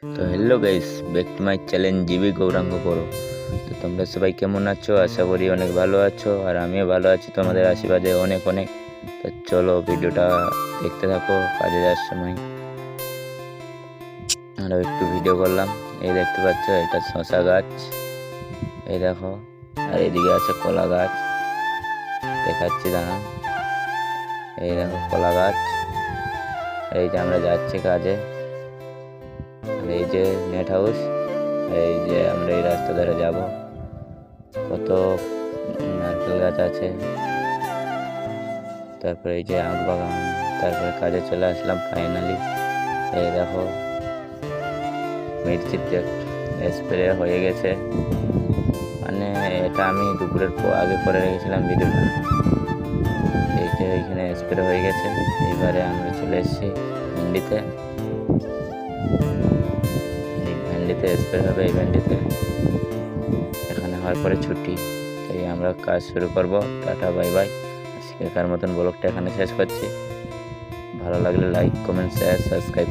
তো hello guys, back to my challenge জিবি গৌরাঙ্গ করো। তো তোমরা সবাই কেমন আছো? আশা করি অনেক ভালো আছো, আর আমিও ভালো আছি তোমাদের আশীর্বাদে অনেক অনেক। তো চলো ভিডিওটা দেখতে থাকো কাজে যাওয়ার সময়। আরও একটু ভিডিও করলাম। এই দেখতে পাচ্ছ, এটা শশা গাছ, এই দেখো। আর এদিকে আছে কলা গাছ, দেখাচ্ছি দাঁড়া। এই দেখো কলা গাছ। আর এই যে আমরা যাচ্ছি কাজে। আর এই যে নেট হাউস। এই যে আমরা এই রাস্তা ধরে যাব। কত নারকেল গাছ আছে, তারপরে এই যে আখ বাগান। তারপরে কাজে চলে আসলাম ফাইনালি। এই দেখো মির্চির স্প্রে হয়ে গেছে, মানে এটা আমি দুপুরের আগে করে রেখেছিলাম ভিডিওটা। এই যে এইখানে স্প্রে হয়ে গেছে। এবারে আমরা চলে এসেছি ভেন্ডিতে। এই ভেন্ডিতে স্প্রে হবে, এই ভেন্ডিতে। এখানে হওয়ার পরে ছুটি, তাই আমরা কাজ শুরু করব। Tata bye bye. আজকেকার মতন ব্লগটা এখানে শেষ করছি। ভালো লাগলে লাইক, কমেন্ট, শেয়ার, সাবস্ক্রাইব।